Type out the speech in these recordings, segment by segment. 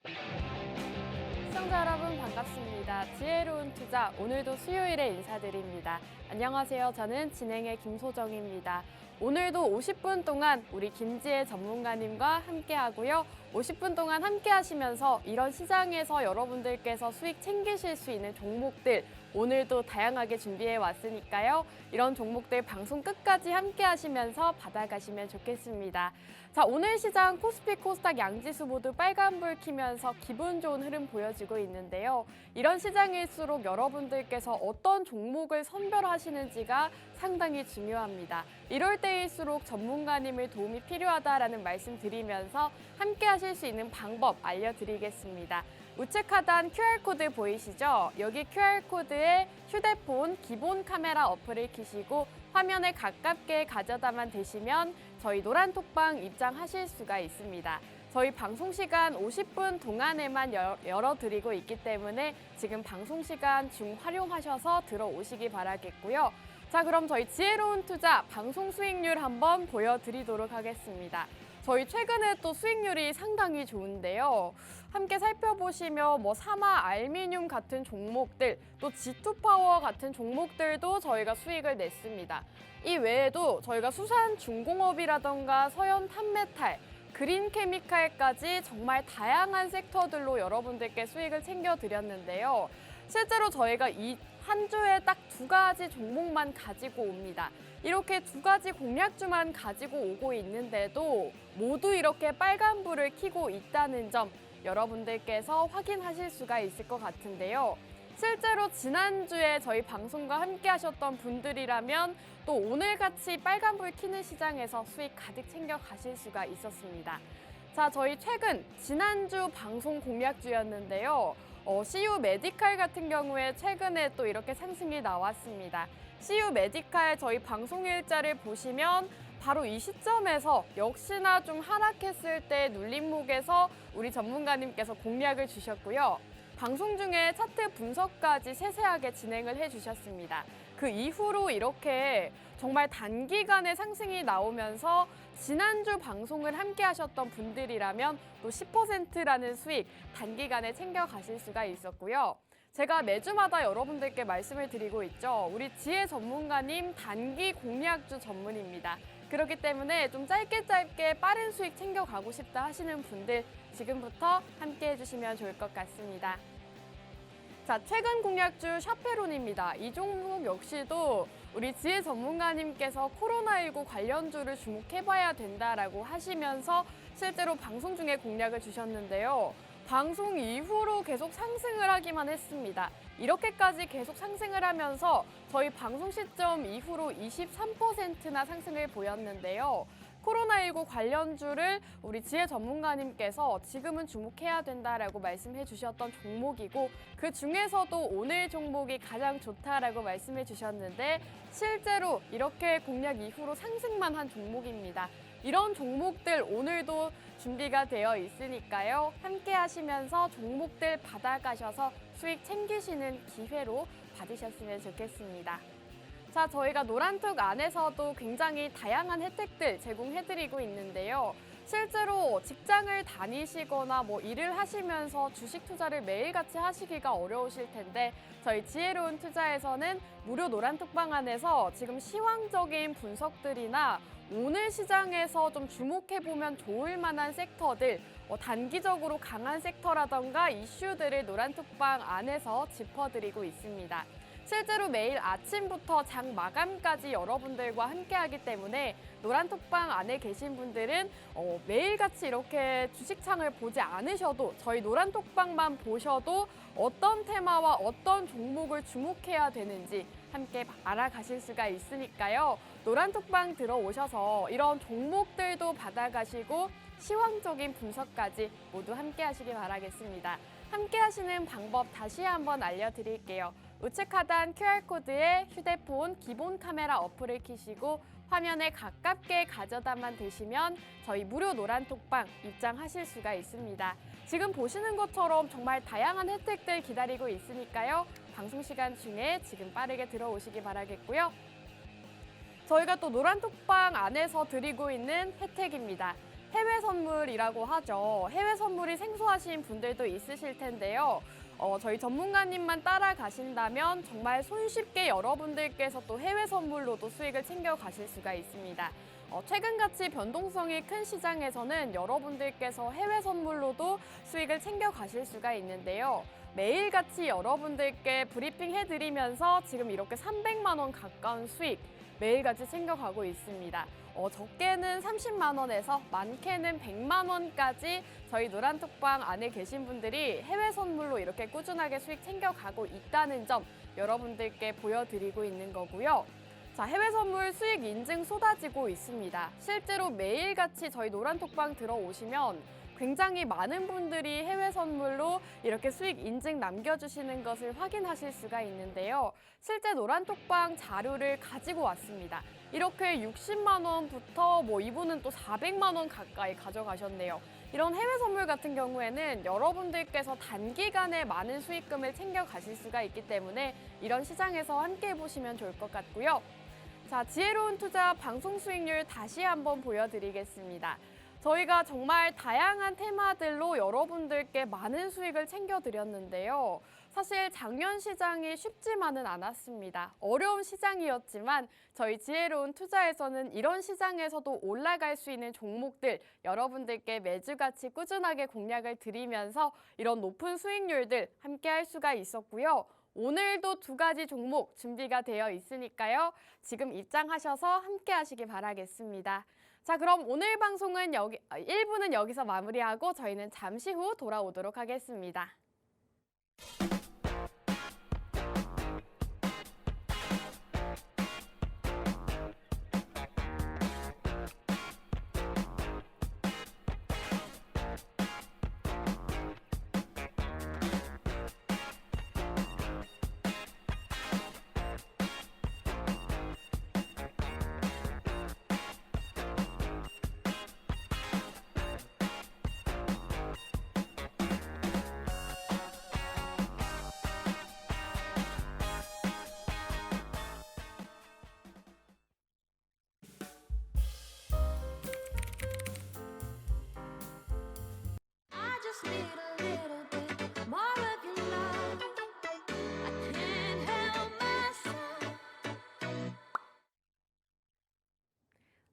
시청자 여러분 반갑습니다. 지혜로운 투자, 오늘도 수요일에 인사드립니다. 안녕하세요. 저는 진행의 김소정입니다. 오늘도 50분 동안 우리 김지혜 전문가님과 함께 하고요. 50분 동안 함께 하시면서 이런 시장에서 여러분들께서 수익 챙기실 수 있는 종목들 오늘도 다양하게 준비해 왔으니까요. 이런 종목들 방송 끝까지 함께 하시면서 받아가시면 좋겠습니다. 자, 오늘 시장 코스피 코스닥 양지수 모두 빨간불 켜면서 기분 좋은 흐름 보여지고 있는데요. 이런 시장일수록 여러분들께서 어떤 종목을 선별하시는지가 상당히 중요합니다. 이럴 때일수록 전문가님의 도움이 필요하다라는 말씀 드리면서 함께 하실 수 있는 방법 알려드리겠습니다. 우측 하단 QR코드 보이시죠? 여기 QR코드에 휴대폰 기본 카메라 어플을 켜시고 화면에 가깝게 가져다만 대시면 저희 노란톡방 입장하실 수가 있습니다. 저희 방송 시간 50분 동안에만 열어드리고 있기 때문에 지금 방송 시간 중 활용하셔서 들어오시기 바라겠고요. 자, 그럼 저희 지혜로운 투자 방송 수익률 한번 보여드리도록 하겠습니다. 저희 최근에 또 수익률이 상당히 좋은데요. 함께 살펴보시면 사마 알미늄 같은 종목들, 또 G2파워 같은 종목들도 저희가 수익을 냈습니다. 이 외에도 저희가 수산중공업이라던가 서현탄메탈, 그린케미칼까지 정말 다양한 섹터들로 여러분들께 수익을 챙겨드렸는데요. 실제로 저희가 이 한 주에 딱 두 가지 종목만 가지고 옵니다. 이렇게 두 가지 공략주만 가지고 오고 있는데도 모두 이렇게 빨간불을 켜고 있다는 점 여러분들께서 확인하실 수가 있을 것 같은데요. 실제로 지난주에 저희 방송과 함께 하셨던 분들이라면 또 오늘같이 빨간불 켜는 시장에서 수익 가득 챙겨 가실 수가 있었습니다. 자, 저희 최근 지난주 방송 공략주였는데요. CU 메디칼 같은 경우에 최근에 또 이렇게 상승이 나왔습니다. CU 메디칼 저희 방송 일자를 보시면 바로 이 시점에서 역시나 좀 하락했을 때 눌림목에서 우리 전문가님께서 공략을 주셨고요. 방송 중에 차트 분석까지 세세하게 진행을 해주셨습니다. 그 이후로 이렇게 정말 단기간에 상승이 나오면서 지난주 방송을 함께 하셨던 분들이라면 또 10%라는 수익 단기간에 챙겨가실 수가 있었고요. 제가 매주마다 여러분들께 말씀을 드리고 있죠. 우리 지혜 전문가님 단기 공략주 전문입니다. 그렇기 때문에 좀 짧게 빠른 수익 챙겨가고 싶다 하시는 분들 지금부터 함께 해주시면 좋을 것 같습니다. 자, 최근 공략주 샤페론입니다. 이 종목 역시도 우리 지혜 전문가님께서 코로나19 관련주를 주목해봐야 된다라고 하시면서 실제로 방송 중에 공략을 주셨는데요. 방송 이후로 계속 상승을 하기만 했습니다. 이렇게까지 계속 상승을 하면서 저희 방송 시점 이후로 23%나 상승을 보였는데요. 코로나19 관련주를 우리 지혜 전문가님께서 지금은 주목해야 된다라고 말씀해 주셨던 종목이고 그 중에서도 오늘 종목이 가장 좋다라고 말씀해 주셨는데 실제로 이렇게 공략 이후로 상승만 한 종목입니다. 이런 종목들 오늘도 준비가 되어 있으니까요. 함께 하시면서 종목들 받아가셔서 수익 챙기시는 기회로 받으셨으면 좋겠습니다. 자, 저희가 노란톡 안에서도 굉장히 다양한 혜택들 제공해드리고 있는데요. 실제로 직장을 다니시거나 일을 하시면서 주식 투자를 매일같이 하시기가 어려우실 텐데 저희 지혜로운 투자에서는 무료 노란톡방 안에서 지금 시황적인 분석들이나 오늘 시장에서 좀 주목해보면 좋을 만한 섹터들, 단기적으로 강한 sek터라던가 이슈들을 노란톡방 안에서 짚어드리고 있습니다. 실제로 매일 아침부터 장 마감까지 여러분들과 함께하기 때문에 노란톡방 안에 계신 분들은 매일같이 이렇게 주식창을 보지 않으셔도 저희 노란톡방만 보셔도 어떤 테마와 어떤 종목을 주목해야 되는지 함께 알아가실 수가 있으니까요. 노란톡방 들어오셔서 이런 종목들도 받아가시고 시황적인 분석까지 모두 함께 하시기 바라겠습니다. 함께 하시는 방법 다시 한번 알려드릴게요. 우측 하단 QR코드에 휴대폰 기본 카메라 어플을 켜시고 화면에 가깝게 가져다만 대시면 저희 무료 노란톡방 입장하실 수가 있습니다. 지금 보시는 것처럼 정말 다양한 혜택들 기다리고 있으니까요. 방송 시간 중에 지금 빠르게 들어오시기 바라겠고요. 저희가 또 노란톡방 안에서 드리고 있는 혜택입니다. 해외 선물이라고 하죠. 해외 선물이 생소하신 분들도 있으실 텐데요. 저희 전문가님만 따라가신다면 정말 손쉽게 여러분들께서 또 해외 선물로도 수익을 챙겨가실 수가 있습니다. 최근같이 변동성이 큰 시장에서는 여러분들께서 해외 선물로도 수익을 챙겨가실 수가 있는데요. 매일같이 여러분들께 브리핑 해드리면서 지금 이렇게 300만 원 가까운 수익 매일같이 챙겨가고 있습니다. 적게는 30만 원에서 많게는 100만 원까지 저희 노란톡방 안에 계신 분들이 해외 선물로 이렇게 꾸준하게 수익 챙겨가고 있다는 점 여러분들께 보여드리고 있는 거고요. 자, 해외 선물 수익 인증 쏟아지고 있습니다. 실제로 매일같이 저희 노란톡방 들어오시면 굉장히 많은 분들이 해외 선물로 이렇게 수익 인증 남겨주시는 것을 확인하실 수가 있는데요. 실제 노란톡방 자료를 가지고 왔습니다. 이렇게 60만 원부터 이분은 또 400만 원 가까이 가져가셨네요. 이런 해외 선물 같은 경우에는 여러분들께서 단기간에 많은 수익금을 챙겨가실 수가 있기 때문에 이런 시장에서 함께 해보시면 좋을 것 같고요. 자, 지혜로운 투자 방송 수익률 다시 한번 보여드리겠습니다. 저희가 정말 다양한 테마들로 여러분들께 많은 수익을 챙겨드렸는데요. 사실 작년 시장이 쉽지만은 않았습니다. 어려운 시장이었지만 저희 지혜로운 투자에서는 이런 시장에서도 올라갈 수 있는 종목들 여러분들께 매주같이 꾸준하게 공략을 드리면서 이런 높은 수익률들 함께 할 수가 있었고요. 오늘도 2가지 종목 준비가 되어 있으니까요. 지금 입장하셔서 함께 하시기 바라겠습니다. 자, 그럼 오늘 방송은 1부는 여기서 마무리하고 저희는 잠시 후 돌아오도록 하겠습니다. just need a little bit more of your love. I can't help myself.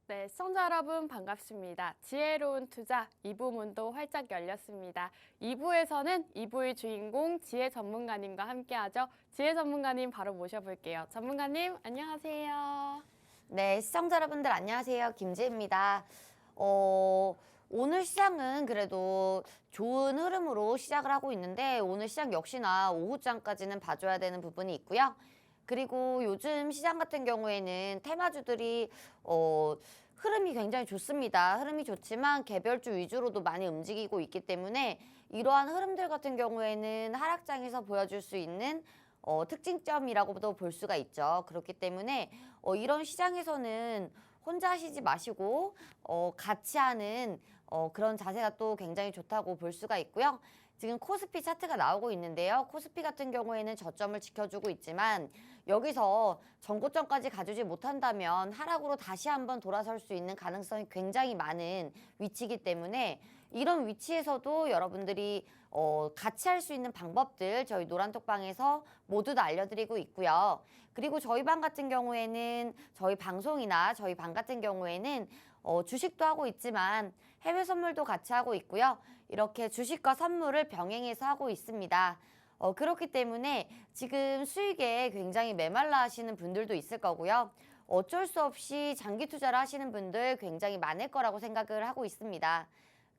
네, 시청자 여러분 반갑습니다. 지혜로운 투자 2부 문도 활짝 열렸습니다. 2부에서는 2부의 주인공 지혜 전문가님과 함께하죠. 지혜 전문가님 바로 모셔볼게요. 전문가님 안녕하세요. 네, 시청자 여러분들 안녕하세요. 김지혜입니다. 오늘 시장은 그래도 좋은 흐름으로 시작을 하고 있는데 오늘 시장 역시나 오후장까지는 봐줘야 되는 부분이 있고요. 그리고 요즘 시장 같은 경우에는 테마주들이 흐름이 굉장히 좋습니다. 흐름이 좋지만 개별주 위주로도 많이 움직이고 있기 때문에 이러한 흐름들 같은 경우에는 하락장에서 보여줄 수 있는 특징점이라고도 볼 수가 있죠. 그렇기 때문에 이런 시장에서는 혼자 하시지 마시고 같이 하는 그런 자세가 또 굉장히 좋다고 볼 수가 있고요. 지금 코스피 차트가 나오고 있는데요. 코스피 같은 경우에는 저점을 지켜주고 있지만 여기서 전고점까지 가주지 못한다면 하락으로 다시 한번 돌아설 수 있는 가능성이 굉장히 많은 위치이기 때문에 이런 위치에서도 여러분들이 같이 할 수 있는 방법들 저희 노란톡방에서 모두 다 알려드리고 있고요. 그리고 저희 방 같은 경우에는 저희 방송이나 저희 방 같은 경우에는 주식도 하고 있지만 해외 선물도 같이 하고 있고요. 이렇게 주식과 선물을 병행해서 하고 있습니다. 그렇기 때문에 지금 수익에 굉장히 메말라 하시는 분들도 있을 거고요. 어쩔 수 없이 장기 투자를 하시는 분들 굉장히 많을 거라고 생각을 하고 있습니다.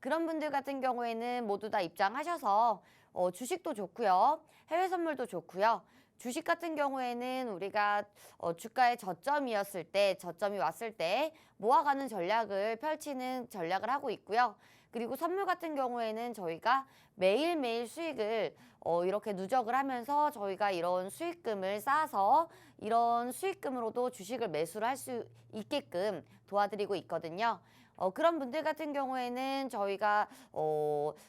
그런 분들 같은 경우에는 모두 다 입장하셔서 주식도 좋고요. 해외 선물도 좋고요. 주식 같은 경우에는 우리가 주가의 저점이었을 때, 저점이 왔을 때 모아가는 전략을 펼치는 전략을 하고 있고요. 그리고 선물 같은 경우에는 저희가 매일매일 수익을 이렇게 누적을 하면서 저희가 이런 수익금을 쌓아서 이런 수익금으로도 주식을 매수를 할 수 있게끔 도와드리고 있거든요. 그런 분들 같은 경우에는 저희가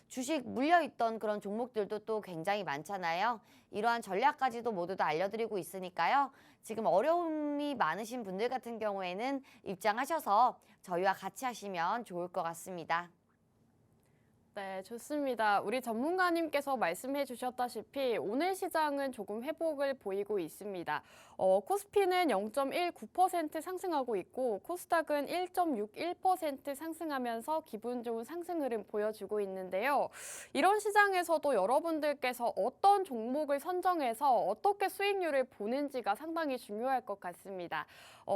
주식 물려있던 그런 종목들도 또 굉장히 많잖아요. 이러한 전략까지도 모두 다 알려드리고 있으니까요. 지금 어려움이 많으신 분들 같은 경우에는 입장하셔서 저희와 같이 하시면 좋을 것 같습니다. 네, 좋습니다. 우리 전문가님께서 말씀해 주셨다시피 오늘 시장은 조금 회복을 보이고 있습니다. 코스피는 0.19% 상승하고 있고 코스닥은 1.61% 상승하면서 기분 좋은 상승 흐름 보여주고 있는데요. 이런 시장에서도 여러분들께서 어떤 종목을 선정해서 어떻게 수익률을 보는지가 상당히 중요할 것 같습니다.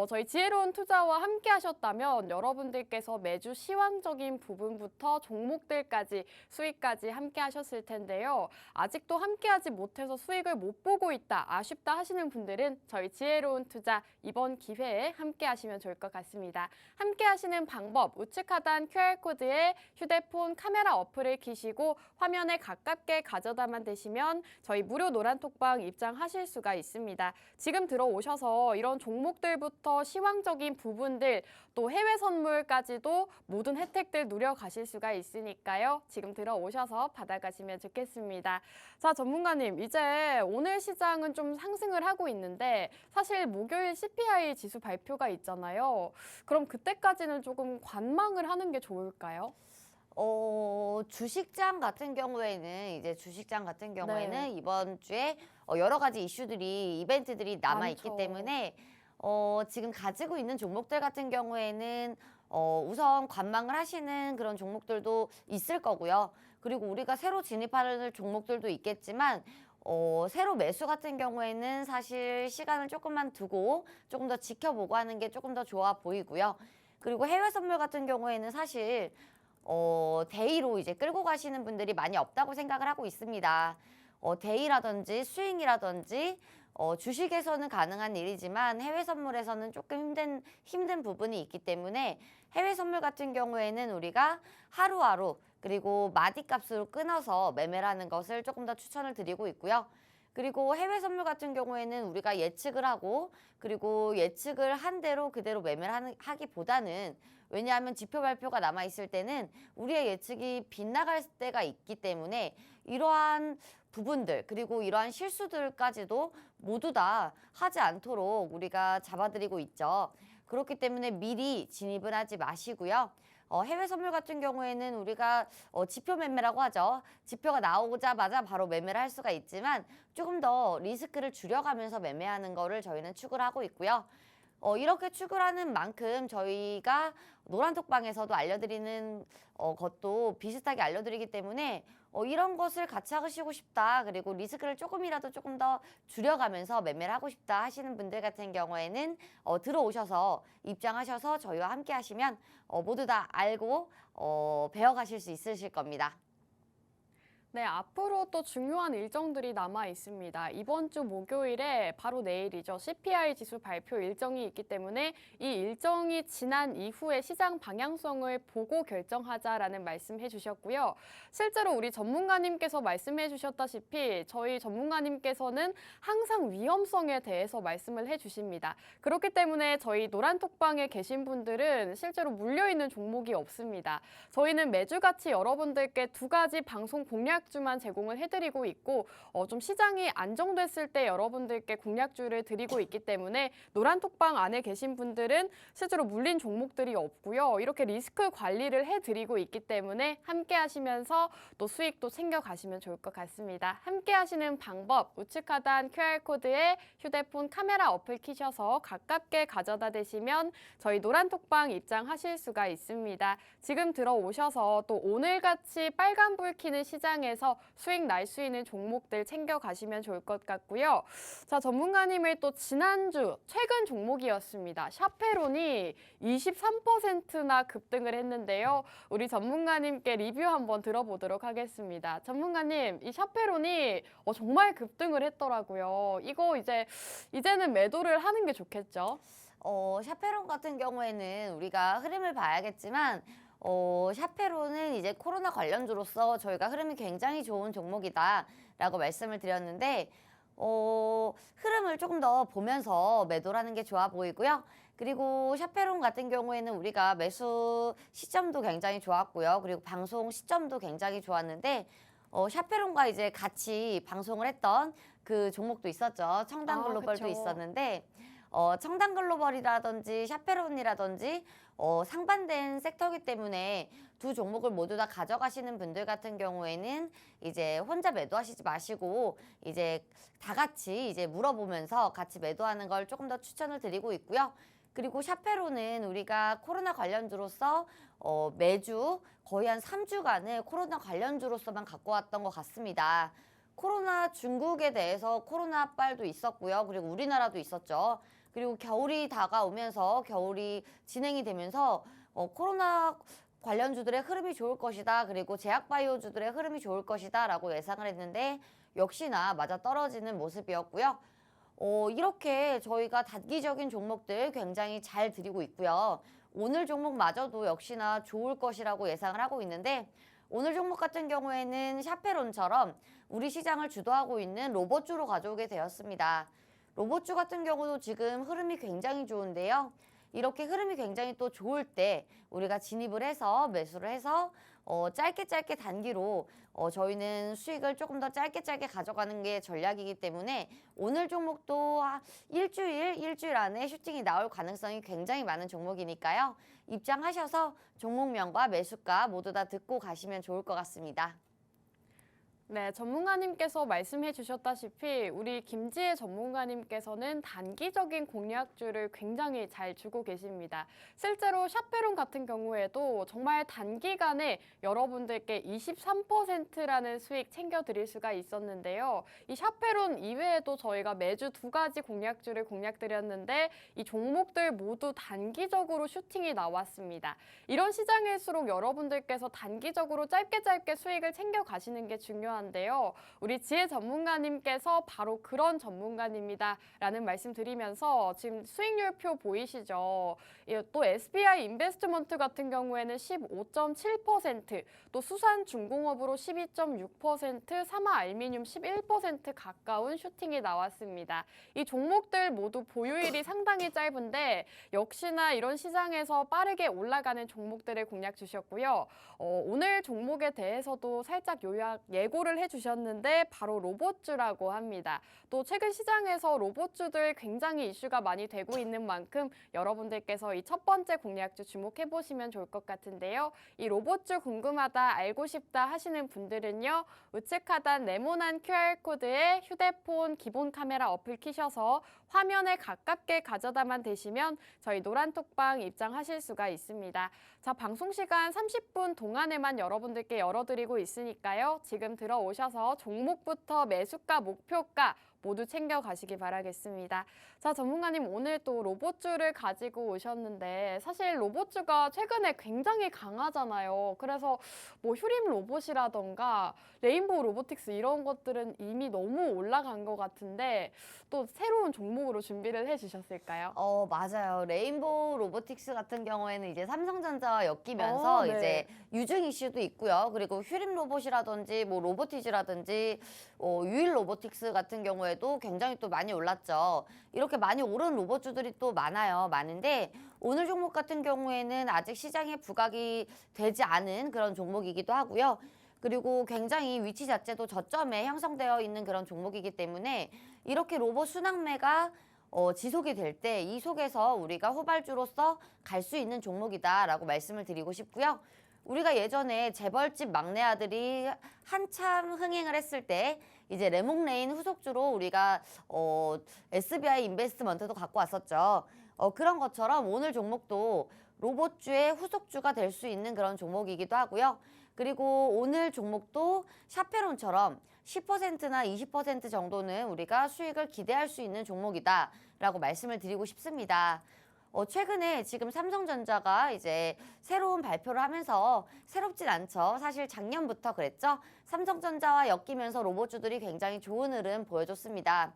저희 지혜로운 투자와 함께 하셨다면 여러분들께서 매주 시황적인 부분부터 종목들까지 수익까지 함께 하셨을 텐데요. 아직도 함께 하지 못해서 수익을 못 보고 있다, 아쉽다 하시는 분들은 저희 지혜로운 투자 이번 기회에 함께 하시면 좋을 것 같습니다. 함께 하시는 방법, 우측 하단 QR코드에 휴대폰 카메라 어플을 키시고 화면에 가깝게 가져다만 대시면 저희 무료 노란톡방 입장하실 수가 있습니다. 지금 들어오셔서 이런 종목들부터 시황적인 부분들 또 해외 선물까지도 모든 혜택들 누려가실 수가 있으니까요. 지금 들어오셔서 받아가시면 좋겠습니다. 자, 전문가님, 이제 오늘 시장은 좀 상승을 하고 있는데 사실 목요일 CPI 지수 발표가 있잖아요. 그럼 그때까지는 조금 관망을 하는 게 좋을까요? 주식장 같은 경우에는 네. 이번 주에 여러 가지 이슈들이 이벤트들이 남아 있기 많죠. 때문에 지금 가지고 있는 종목들 같은 경우에는 우선 관망을 하시는 그런 종목들도 있을 거고요. 그리고 우리가 새로 진입하는 종목들도 있겠지만 새로 매수 같은 경우에는 사실 시간을 조금만 두고 조금 더 지켜보고 하는 게 조금 더 좋아 보이고요. 그리고 해외 선물 같은 경우에는 사실 데이로 이제 끌고 가시는 분들이 많이 없다고 생각을 하고 있습니다. 데이라든지 스윙이라든지 주식에서는 가능한 일이지만 해외 선물에서는 조금 힘든 부분이 있기 때문에 해외 선물 같은 경우에는 우리가 하루하루 그리고 마디값으로 끊어서 매매를 하는 것을 조금 더 추천을 드리고 있고요. 그리고 해외 선물 같은 경우에는 우리가 예측을 하고 그리고 예측을 한 대로 그대로 매매를 하기보다는 왜냐하면 지표 발표가 남아 있을 때는 우리의 예측이 빗나갈 때가 있기 때문에 이러한 부분들 그리고 이러한 실수들까지도 모두 다 하지 않도록 우리가 잡아드리고 있죠. 그렇기 때문에 미리 진입은 하지 마시고요. 해외 선물 같은 경우에는 우리가 지표 매매라고 하죠. 지표가 나오자마자 바로 매매를 할 수가 있지만 조금 더 리스크를 줄여가면서 매매하는 거를 저희는 추구를 하고 있고요. 이렇게 추구하는 만큼 저희가 노란톡방에서도 알려드리는 것도 비슷하게 알려드리기 때문에 이런 것을 같이 하시고 싶다. 그리고 리스크를 조금이라도 조금 더 줄여가면서 매매를 하고 싶다 하시는 분들 같은 경우에는 들어오셔서 입장하셔서 저희와 함께 하시면 모두 다 알고 배워가실 수 있으실 겁니다. 네, 앞으로 또 중요한 일정들이 남아 있습니다. 이번 주 목요일에 바로 내일이죠. CPI 지수 발표 일정이 있기 때문에 이 일정이 지난 이후에 시장 방향성을 보고 결정하자라는 말씀해 주셨고요. 실제로 우리 전문가님께서 말씀해 주셨다시피 저희 전문가님께서는 항상 위험성에 대해서 말씀을 해 주십니다. 그렇기 때문에 저희 노란톡방에 계신 분들은 실제로 물려있는 종목이 없습니다. 저희는 매주같이 여러분들께 두 가지 방송 공략주만 제공을 해드리고 있고 좀 시장이 안정됐을 때 여러분들께 공략주를 드리고 있기 때문에 노란톡방 안에 계신 분들은 실제로 물린 종목들이 없고요. 이렇게 리스크 관리를 해드리고 있기 때문에 함께 하시면서 또 수익도 챙겨가시면 좋을 것 같습니다. 함께 하시는 방법 우측 하단 QR코드에 휴대폰 카메라 어플 키셔서 가깝게 가져다 대시면 저희 노란톡방 입장하실 수가 있습니다. 지금 들어오셔서 또 오늘같이 빨간불 켜는 시장에서 수익 날 수 있는 종목들 챙겨가시면 좋을 것 같고요. 자, 전문가님을 또 지난주 최근 종목이었습니다. 샤페론이 23%나 급등을 했는데요. 우리 전문가님께 리뷰 한번 들어보도록 하겠습니다. 전문가님, 이 샤페론이 정말 급등을 했더라고요. 이거 이제는 매도를 하는 게 좋겠죠? 샤페론 같은 경우에는 우리가 흐름을 봐야겠지만 샤페론은 이제 코로나 관련주로서 저희가 흐름이 굉장히 좋은 종목이다라고 말씀을 드렸는데 흐름을 조금 더 보면서 매도를 하는 게 좋아 보이고요. 그리고 샤페론 같은 경우에는 우리가 매수 시점도 굉장히 좋았고요. 그리고 방송 시점도 굉장히 좋았는데 샤페론과 이제 같이 방송을 했던 그 종목도 있었죠. 청담 글로벌도 그쵸. 있었는데 청담 글로벌이라든지 샤페론이라든지 상반된 섹터이기 때문에 두 종목을 모두 다 가져가시는 분들 같은 경우에는 이제 혼자 매도하시지 마시고 이제 다 같이 이제 물어보면서 같이 매도하는 걸 조금 더 추천을 드리고 있고요. 그리고 샤페론은 우리가 코로나 관련주로서 매주 거의 한 3주간을 코로나 관련주로서만 갖고 왔던 것 같습니다. 코로나 중국에 대해서 코로나 빨도 있었고요. 그리고 우리나라도 있었죠. 그리고 겨울이 다가오면서 겨울이 진행이 되면서 코로나 관련주들의 흐름이 좋을 것이다. 그리고 제약바이오주들의 흐름이 좋을 것이다. 라고 예상을 했는데 역시나 맞아 떨어지는 모습이었고요. 이렇게 저희가 단기적인 종목들 굉장히 잘 드리고 있고요. 오늘 종목마저도 역시나 좋을 것이라고 예상을 하고 있는데 오늘 종목 같은 경우에는 샤페론처럼 우리 시장을 주도하고 있는 로봇주로 가져오게 되었습니다. 로봇주 같은 경우도 지금 흐름이 굉장히 좋은데요. 이렇게 흐름이 굉장히 또 좋을 때 우리가 진입을 해서 매수를 해서 짧게 단기로 저희는 수익을 조금 더 짧게 가져가는 게 전략이기 때문에 오늘 종목도 일주일 안에 슈팅이 나올 가능성이 굉장히 많은 종목이니까요. 입장하셔서 종목명과 매수가 모두 다 듣고 가시면 좋을 것 같습니다. 네, 전문가님께서 말씀해 주셨다시피 우리 김지혜 전문가님께서는 단기적인 공략주를 굉장히 잘 주고 계십니다. 실제로 샤페론 같은 경우에도 정말 단기간에 여러분들께 23%라는 수익 챙겨드릴 수가 있었는데요. 이 샤페론 이외에도 저희가 매주 2가지 공략주를 공략드렸는데 이 종목들 모두 단기적으로 슈팅이 나왔습니다. 이런 시장일수록 여러분들께서 단기적으로 짧게 수익을 챙겨가시는 게 중요한데요. 우리 지혜 전문가님께서 바로 그런 전문가님이다라는 말씀 드리면서 지금 수익률표 보이시죠? 또 SBI 인베스트먼트 같은 경우에는 15.7%, 또 수산중공업으로 12.6%, 사마알미늄 11% 가까운 슈팅이 나왔습니다. 이 종목들 모두 보유일이 상당히 짧은데 역시나 이런 시장에서 빠르게 올라가는 종목들을 공략 주셨고요. 오늘 종목에 대해서도 살짝 요약 예고를 해주셨는데 바로 로봇주라고 합니다. 또 최근 시장에서 로봇주들 굉장히 이슈가 많이 되고 있는 만큼 여러분들께서 이 첫 번째 공략주 주목해 보시면 좋을 것 같은데요. 이 로봇주 궁금하다, 알고 싶다 하시는 분들은요. 우측 하단 네모난 QR코드에 휴대폰 기본 카메라 어플 키셔서 화면에 가깝게 가져다만 대시면 저희 노란톡방 입장하실 수가 있습니다. 자, 방송 시간 30분 동안에만 여러분들께 열어드리고 있으니까요. 지금 들어오셔서 종목부터 매수가, 목표가 모두 챙겨가시기 바라겠습니다. 자, 전문가님 오늘 또 로봇주를 가지고 오셨는데 사실 로봇주가 최근에 굉장히 강하잖아요. 그래서 뭐 휴림 로봇이라던가 레인보우 로보틱스 이런 것들은 이미 너무 올라간 것 같은데 또 새로운 종목으로 준비를 해주셨을까요? 맞아요. 레인보우 로보틱스 같은 경우에는 이제 삼성전자와 엮이면서 네. 이제 유증 이슈도 있고요. 그리고 휴림 로봇이라든지 뭐 로보티즈라든지 유일 로보틱스 같은 경우에도 굉장히 또 많이 올랐죠. 이렇게 많이 오른 로봇주들이 또 많은데 오늘 종목 같은 경우에는 아직 시장에 부각이 되지 않은 그런 종목이기도 하고요. 그리고 굉장히 위치 자체도 저점에 형성되어 있는 그런 종목이기 때문에 이렇게 로봇 순항매가 지속이 될 때 이 속에서 우리가 후발주로서 갈 수 있는 종목이다라고 말씀을 드리고 싶고요. 우리가 예전에 재벌집 막내 아들이 한참 흥행을 했을 때 이제 레몽레인 후속주로 우리가 SBI 인베스트먼트도 갖고 왔었죠. 그런 것처럼 오늘 종목도 로봇주의 후속주가 될 수 있는 그런 종목이기도 하고요. 그리고 오늘 종목도 샤페론처럼 10%나 20% 정도는 우리가 수익을 기대할 수 있는 종목이다라고 말씀을 드리고 싶습니다. 최근에 지금 삼성전자가 이제 새로운 발표를 하면서 새롭진 않죠. 사실 작년부터 그랬죠. 삼성전자와 엮이면서 로봇주들이 굉장히 좋은 흐름 보여줬습니다.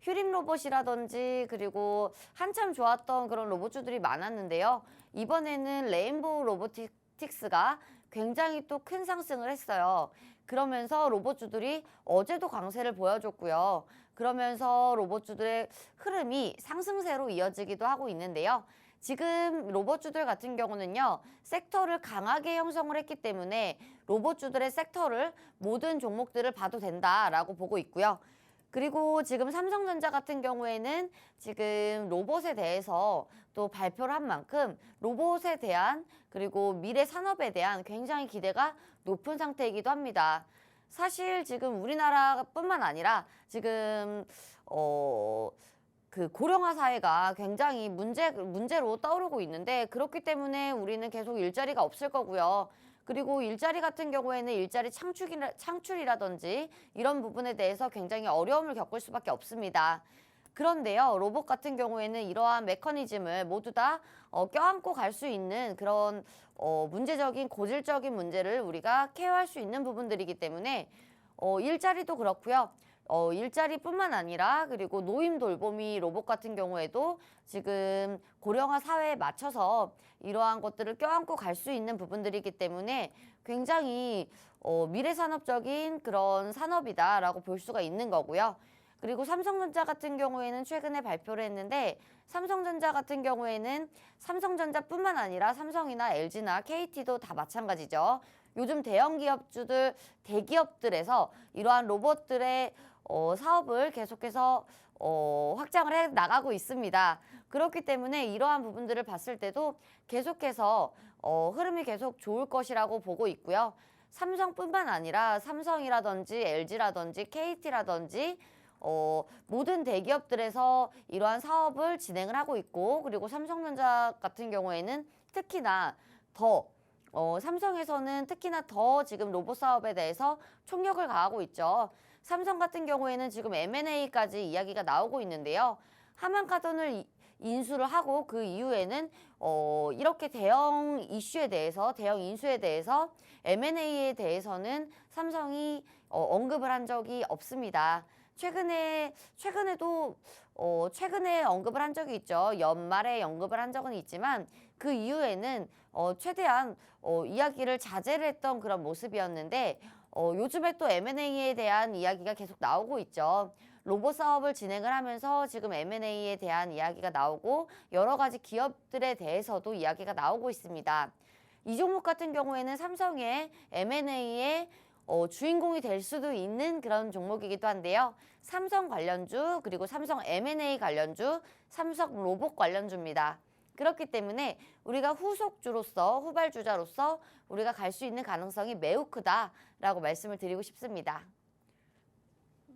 휴림 로봇이라든지 그리고 한참 좋았던 그런 로봇주들이 많았는데요. 이번에는 레인보우 로보틱스가 굉장히 또 큰 상승을 했어요. 그러면서 로봇주들이 어제도 강세를 보여줬고요. 그러면서 로봇주들의 흐름이 상승세로 이어지기도 하고 있는데요. 지금 로봇주들 같은 경우는요, 섹터를 강하게 형성을 했기 때문에 로봇주들의 섹터를 모든 종목들을 봐도 된다라고 보고 있고요. 그리고 지금 삼성전자 같은 경우에는 지금 로봇에 대해서 또 발표를 한 만큼 로봇에 대한 그리고 미래 산업에 대한 굉장히 기대가 높은 상태이기도 합니다. 사실 지금 우리나라뿐만 아니라 지금 그 고령화 사회가 굉장히 문제로 떠오르고 있는데 그렇기 때문에 우리는 계속 일자리가 없을 거고요. 그리고 일자리 같은 경우에는 일자리 창출이라든지 이런 부분에 대해서 굉장히 어려움을 겪을 수밖에 없습니다. 그런데요, 로봇 같은 경우에는 이러한 메커니즘을 모두 다 껴안고 갈 수 있는 그런 문제적인 고질적인 문제를 우리가 케어할 수 있는 부분들이기 때문에 일자리도 그렇고요. 일자리뿐만 아니라 그리고 노인 돌보미 로봇 같은 경우에도 지금 고령화 사회에 맞춰서 이러한 것들을 껴안고 갈 수 있는 부분들이기 때문에 굉장히 미래산업적인 그런 산업이다라고 볼 수가 있는 거고요. 그리고 삼성전자 같은 경우에는 최근에 발표를 했는데 삼성전자 같은 경우에는 삼성전자뿐만 아니라 삼성이나 LG나 KT도 다 마찬가지죠. 요즘 대기업들에서 이러한 로봇들의 사업을 계속해서 확장을 해 나가고 있습니다. 그렇기 때문에 이러한 부분들을 봤을 때도 계속해서 흐름이 계속 좋을 것이라고 보고 있고요. 삼성뿐만 아니라 삼성이라든지 LG라든지 KT라든지 모든 대기업들에서 이러한 사업을 진행을 하고 있고 그리고 삼성전자 같은 경우에는 특히나 더 삼성에서는 특히나 더 지금 로봇 사업에 대해서 총력을 가하고 있죠. 삼성 같은 경우에는 지금 M&A까지 이야기가 나오고 있는데요. 하만카돈을 인수를 하고 그 이후에는 이렇게 대형 이슈에 대해서 대형 인수에 대해서 M&A에 대해서는 삼성이 언급을 한 적이 없습니다. 최근에도 최근에 언급을 한 적이 있죠. 연말에 언급을 한 적은 있지만 그 이후에는 최대한 이야기를 자제를 했던 그런 모습이었는데 요즘에 또 M&A에 대한 이야기가 계속 나오고 있죠. 로봇 사업을 진행을 하면서 지금 M&A에 대한 이야기가 나오고 여러 가지 기업들에 대해서도 이야기가 나오고 있습니다. 이 종목 같은 경우에는 삼성의 M&A의 주인공이 될 수도 있는 그런 종목이기도 한데요. 삼성 관련주 그리고 삼성 M&A 관련주, 삼성 로봇 관련주입니다. 그렇기 때문에 우리가 후발주자로서 우리가 갈 수 있는 가능성이 매우 크다라고 말씀을 드리고 싶습니다.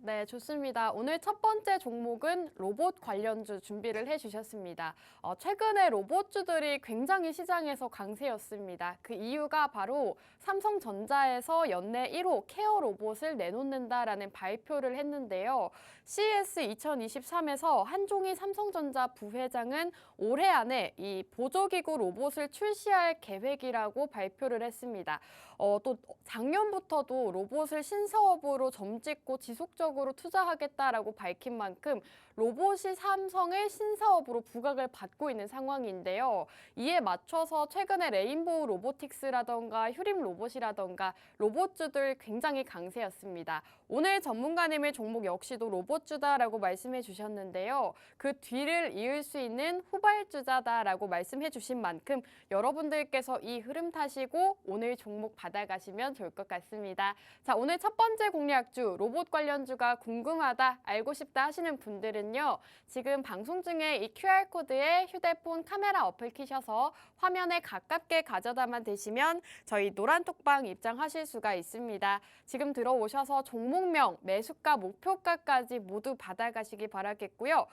네, 좋습니다. 오늘 첫 번째 종목은 로봇 관련주 준비를 해주셨습니다. 최근에 로봇주들이 굉장히 시장에서 강세였습니다. 그 이유가 바로 삼성전자에서 연내 1호 케어 로봇을 내놓는다라는 발표를 했는데요. CES 2023에서 한종희 삼성전자 부회장은 올해 안에 이 보조기구 로봇을 출시할 계획이라고 발표를 했습니다. 또 작년부터도 로봇을 신사업으로 점찍고 지속적으로 투자하겠다라고 밝힌 만큼 로봇이 삼성의 신사업으로 부각을 받고 있는 상황인데요. 이에 맞춰서 최근에 레인보우 로보틱스라던가 휴림 로봇이라던가 로봇주들 굉장히 강세였습니다. 오늘 전문가님의 종목 역시도 로봇주다라고 말씀해 주셨는데요. 그 뒤를 이을 수 있는 후발주자다라고 말씀해 주신 만큼 여러분들께서 이 흐름 타시고 오늘 종목 받아가시면 좋을 것 같습니다. 자, 오늘 첫 번째 공략주 로봇 관련주가 궁금하다, 알고 싶다 하시는 분들은요. 지금 방송 중에 이 QR코드에 휴대폰 카메라 어플 키셔서 화면에 가깝게 가져다만 대시면 저희 노란톡방 입장하실 수가 있습니다. 지금 들어오셔서 종목명, 매수가, 목표가까지 모두 받아가시기 바라겠고요.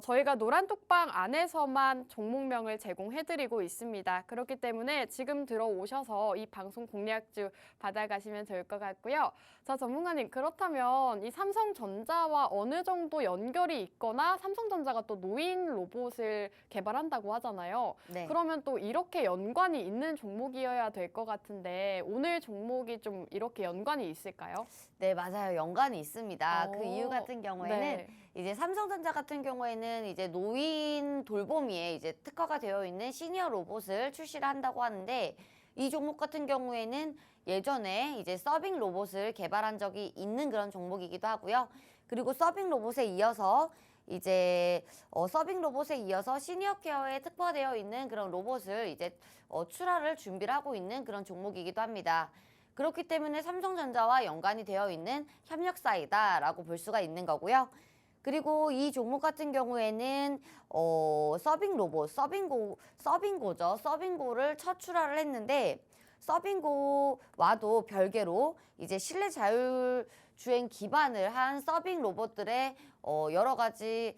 저희가 노란톡방 안에서만 종목명을 제공해드리고 있습니다. 그렇기 때문에 지금 들어오셔서 이 방송 공략주 받아가시면 좋을 것 같고요. 자, 전문가님, 그렇다면 이 삼성전자와 어느 정도 연결이 있거나 삼성전자가 또 노인 로봇을 개발한다고 하잖아요. 네. 그러면 또 이렇게 연관이 있는 종목이어야 될 것 같은데 오늘 종목이 좀 이렇게 연관이 있을까요? 네, 맞아요. 연관이 있습니다. 그 오, 이유 같은 경우에는 네. 이제 삼성전자 같은 경우에는 이제 노인 돌보미에 이제 특화가 되어 있는 시니어 로봇을 출시를 한다고 하는데 이 종목 같은 경우에는 예전에 이제 서빙 로봇을 개발한 적이 있는 그런 종목이기도 하고요. 그리고 서빙 로봇에 이어서 이제 서빙 로봇에 이어서 시니어 케어에 특화되어 있는 그런 로봇을 이제 출하를 준비를 하고 있는 그런 종목이기도 합니다. 그렇기 때문에 삼성전자와 연관이 되어 있는 협력사이다라고 볼 수가 있는 거고요. 그리고 이 종목 같은 경우에는 서빙 로봇, 서빙고죠. 서빙고를 첫 출하를 했는데 서빙고와도 별개로 이제 실내 자율 주행 기반을 한 서빙 로봇들의 여러 가지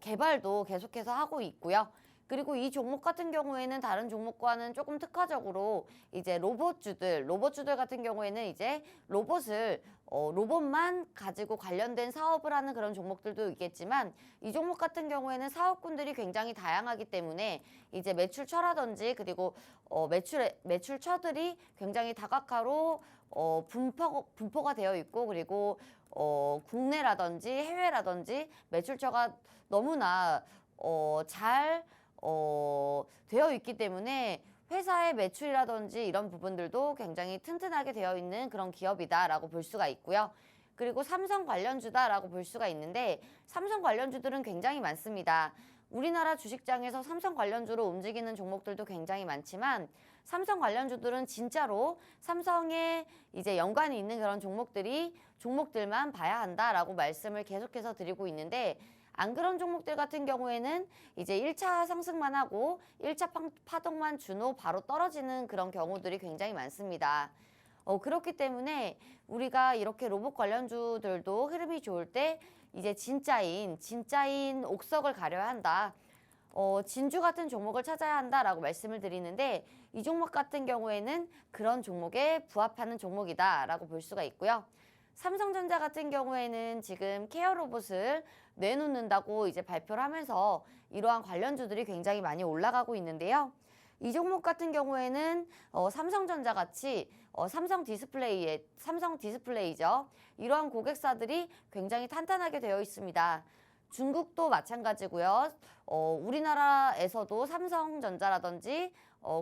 개발도 계속해서 하고 있고요. 그리고 이 종목 같은 경우에는 다른 종목과는 조금 특화적으로 이제 로봇주들 같은 경우에는 이제 로봇만 가지고 관련된 사업을 하는 그런 종목들도 있겠지만 이 종목 같은 경우에는 사업군들이 굉장히 다양하기 때문에 이제 매출처라든지 그리고 매출처들이 굉장히 다각화로 분포가 되어 있고 그리고 국내라든지 해외라든지 매출처가 너무나 잘 되어 있기 때문에 회사의 매출이라든지 이런 부분들도 굉장히 튼튼하게 되어 있는 그런 기업이다라고 볼 수가 있고요. 그리고 삼성 관련주다라고 볼 수가 있는데 삼성 관련주들은 굉장히 많습니다. 우리나라 주식장에서 삼성 관련주로 움직이는 종목들도 굉장히 많지만 삼성 관련주들은 진짜로 삼성에 이제 연관이 있는 그런 종목들만 봐야 한다라고 말씀을 계속해서 드리고 있는데 안 그런 종목들 같은 경우에는 이제 1차 상승만 하고 1차 파동만 준 후 바로 떨어지는 그런 경우들이 굉장히 많습니다. 그렇기 때문에 우리가 이렇게 로봇 관련주들도 흐름이 좋을 때 이제 진짜인 옥석을 가려야 한다. 진주 같은 종목을 찾아야 한다라고 말씀을 드리는데 이 종목 같은 경우에는 그런 종목에 부합하는 종목이다라고 볼 수가 있고요. 삼성전자 같은 경우에는 지금 케어 로봇을 내놓는다고 이제 발표를 하면서 이러한 관련주들이 굉장히 많이 올라가고 있는데요. 이 종목 같은 경우에는 삼성전자 같이 삼성 디스플레이죠. 이러한 고객사들이 굉장히 탄탄하게 되어 있습니다. 중국도 마찬가지고요. 우리나라에서도 삼성전자라든지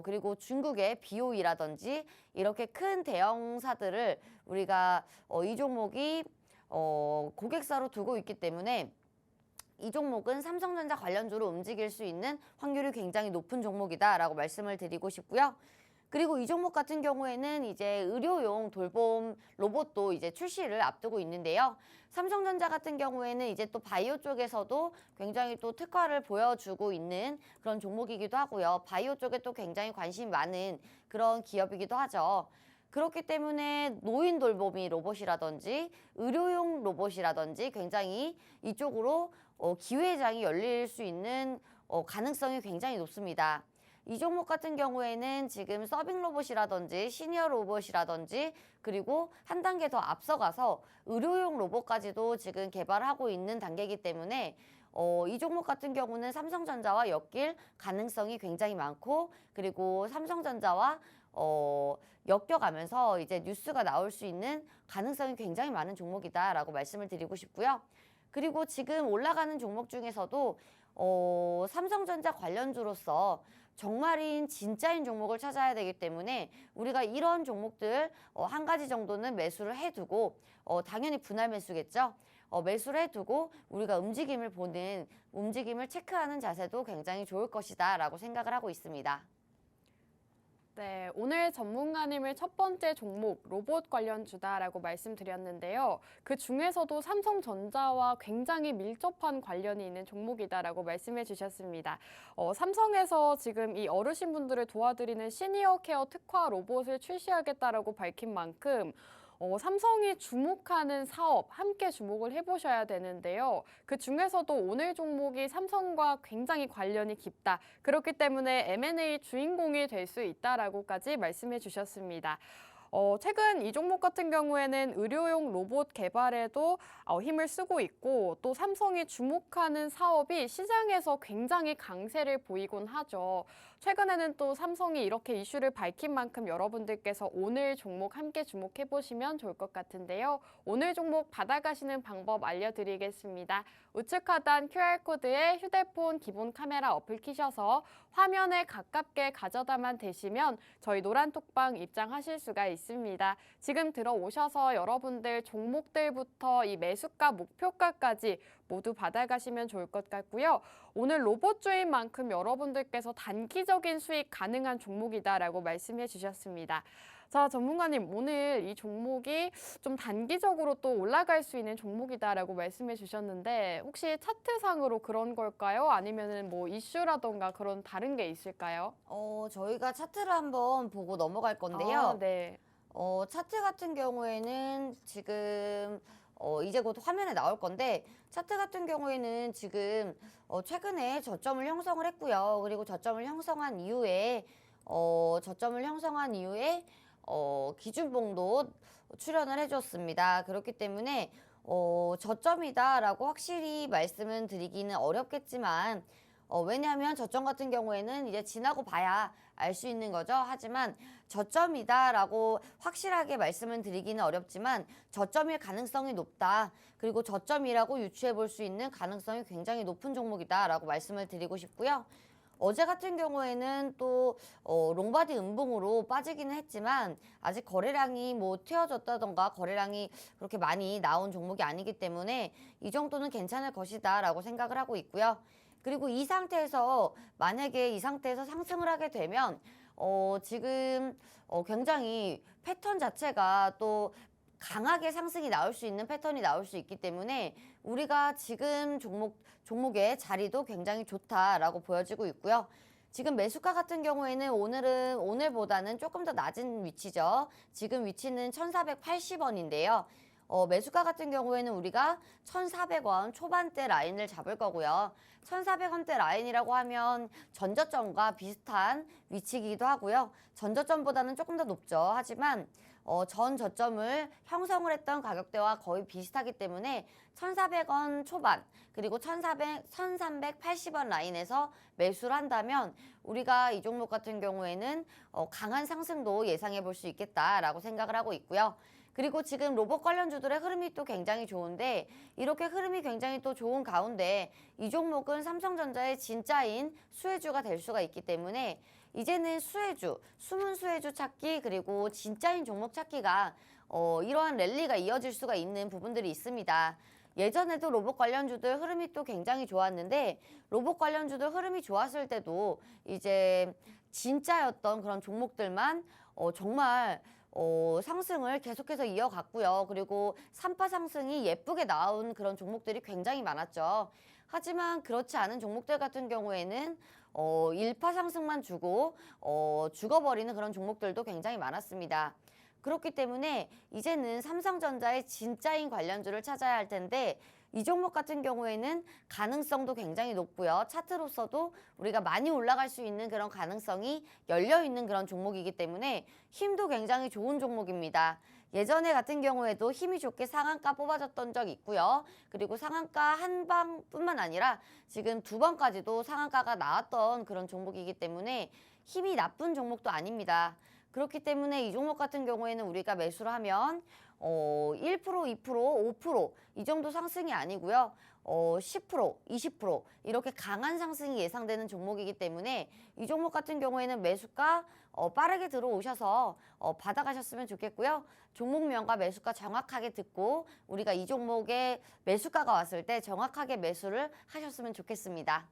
그리고 중국의 BOE라든지 이렇게 큰 대형사들을 우리가 이 종목이 고객사로 두고 있기 때문에 이 종목은 삼성전자 관련주로 움직일 수 있는 확률이 굉장히 높은 종목이다라고 말씀을 드리고 싶고요. 그리고 이 종목 같은 경우에는 이제 의료용 돌봄 로봇도 이제 출시를 앞두고 있는데요. 삼성전자 같은 경우에는 이제 또 바이오 쪽에서도 굉장히 또 특화를 보여주고 있는 그런 종목이기도 하고요. 바이오 쪽에 또 굉장히 관심이 많은 그런 기업이기도 하죠. 그렇기 때문에 노인 돌보미 로봇이라든지 의료용 로봇이라든지 굉장히 이쪽으로 기회장이 열릴 수 있는 가능성이 굉장히 높습니다. 이 종목 같은 경우에는 지금 서빙 로봇이라든지 시니어 로봇이라든지 그리고 한 단계 더 앞서가서 의료용 로봇까지도 지금 개발하고 있는 단계이기 때문에 이 종목 같은 경우는 삼성전자와 엮일 가능성이 굉장히 많고 그리고 삼성전자와 엮여가면서 이제 뉴스가 나올 수 있는 가능성이 굉장히 많은 종목이다라고 말씀을 드리고 싶고요. 그리고 지금 올라가는 종목 중에서도 삼성전자 관련주로서 정말인 진짜인 종목을 찾아야 되기 때문에 우리가 이런 종목들 한 가지 정도는 매수를 해두고 당연히 분할 매수겠죠. 매수를 해두고 우리가 움직임을 체크하는 자세도 굉장히 좋을 것이다 라고 생각을 하고 있습니다. 네, 오늘 전문가님의 첫 번째 종목 로봇 관련주다라고 말씀드렸는데요. 그 중에서도 삼성전자와 굉장히 밀접한 관련이 있는 종목이다라고 말씀해 주셨습니다. 삼성에서 지금 이 어르신분들을 도와드리는 시니어 케어 특화 로봇을 출시하겠다라고 밝힌 만큼 삼성이 주목하는 사업 함께 주목을 해보셔야 되는데요. 그 중에서도 오늘 종목이 삼성과 굉장히 관련이 깊다. 그렇기 때문에 M&A 주인공이 될 수 있다라고까지 말씀해 주셨습니다. 최근 이 종목 같은 경우에는 의료용 로봇 개발에도 힘을 쓰고 있고 또 삼성이 주목하는 사업이 시장에서 굉장히 강세를 보이곤 하죠. 최근에는 또 삼성이 이렇게 이슈를 밝힌 만큼 여러분들께서 오늘 종목 함께 주목해 보시면 좋을 것 같은데요. 오늘 종목 받아가시는 방법 알려드리겠습니다. 우측 하단 QR코드에 휴대폰 기본 카메라 어플 키셔서 화면에 가깝게 가져다만 대시면 저희 노란톡방 입장하실 수가 있습니다. 지금 들어오셔서 여러분들 종목들부터 이 매수가, 목표가까지 모두 받아가시면 좋을 것 같고요. 오늘 로봇주인 만큼 여러분들께서 단기적인 수익 가능한 종목이다라고 말씀해 주셨습니다. 자, 전문가님, 오늘 이 종목이 좀 단기적으로 또 올라갈 수 있는 종목이다라고 말씀해 주셨는데 혹시 차트상으로 그런 걸까요? 아니면은 뭐 이슈라던가 그런 다른 게 있을까요? 저희가 차트를 한번 보고 넘어갈 건데요. 아, 네. 차트 같은 경우에는 지금 이제 곧 화면에 나올 건데 차트 같은 경우에는 지금 최근에 저점을 형성을 했고요. 그리고 저점을 형성한 이후에 기준봉도 출현을 해줬습니다. 그렇기 때문에 저점이다라고 확실히 말씀은 드리기는 어렵겠지만 왜냐하면 저점 같은 경우에는 이제 지나고 봐야 알 수 있는 거죠. 하지만 저점이다라고 확실하게 말씀을 드리기는 어렵지만 저점일 가능성이 높다. 그리고 저점이라고 유추해 볼 수 있는 가능성이 굉장히 높은 종목이다라고 말씀을 드리고 싶고요. 어제 같은 경우에는 또 롱바디 음봉으로 빠지기는 했지만 아직 거래량이 뭐 튀어졌다던가 거래량이 그렇게 많이 나온 종목이 아니기 때문에 이 정도는 괜찮을 것이다라고 생각을 하고 있고요. 그리고 이 상태에서 만약에 이 상태에서 상승을 하게 되면 지금 굉장히 패턴 자체가 또 강하게 상승이 나올 수 있는 패턴이 나올 수 있기 때문에 우리가 지금 종목의 자리도 굉장히 좋다라고 보여지고 있고요. 지금 매수가 같은 경우에는 오늘보다는 조금 더 낮은 위치죠. 지금 위치는 1,480원인데요. 매수가 같은 경우에는 우리가 1,400원 초반대 라인을 잡을 거고요. 1,400원대 라인이라고 하면 전저점과 비슷한 위치이기도 하고요. 전저점보다는 조금 더 높죠. 하지만 전 저점을 형성을 했던 가격대와 거의 비슷하기 때문에 1,400원 초반 그리고 1,380원 라인에서 매수를 한다면 우리가 이 종목 같은 경우에는 강한 상승도 예상해 볼 수 있겠다라고 생각을 하고 있고요. 그리고 지금 로봇 관련주들의 흐름이 또 굉장히 좋은데 이렇게 흐름이 굉장히 또 좋은 가운데 이 종목은 삼성전자의 진짜인 수혜주가 될 수가 있기 때문에 이제는 숨은 수혜주 찾기 그리고 진짜인 종목 찾기가 이러한 랠리가 이어질 수가 있는 부분들이 있습니다. 예전에도 로봇 관련주들 흐름이 또 굉장히 좋았는데 로봇 관련주들 흐름이 좋았을 때도 이제 진짜였던 그런 종목들만 정말 상승을 계속해서 이어갔고요. 그리고 3파 상승이 예쁘게 나온 그런 종목들이 굉장히 많았죠. 하지만 그렇지 않은 종목들 같은 경우에는 1파 상승만 주고 죽어버리는 그런 종목들도 굉장히 많았습니다. 그렇기 때문에 이제는 삼성전자의 진짜인 관련주를 찾아야 할 텐데 이 종목 같은 경우에는 가능성도 굉장히 높고요. 차트로서도 우리가 많이 올라갈 수 있는 그런 가능성이 열려있는 그런 종목이기 때문에 힘도 굉장히 좋은 종목입니다. 예전에 같은 경우에도 힘이 좋게 상한가 뽑아줬던 적이 있고요. 그리고 상한가 한 방뿐만 아니라 지금 2번까지도 상한가가 나왔던 그런 종목이기 때문에 힘이 나쁜 종목도 아닙니다. 그렇기 때문에 이 종목 같은 경우에는 우리가 매수를 하면 1%, 2%, 5% 이 정도 상승이 아니고요. 10%, 20% 이렇게 강한 상승이 예상되는 종목이기 때문에 이 종목 같은 경우에는 매수가 빠르게 들어오셔서 받아가셨으면 좋겠고요. 종목명과 매수가 정확하게 듣고 우리가 이 종목에 매수가가 왔을 때 정확하게 매수를 하셨으면 좋겠습니다.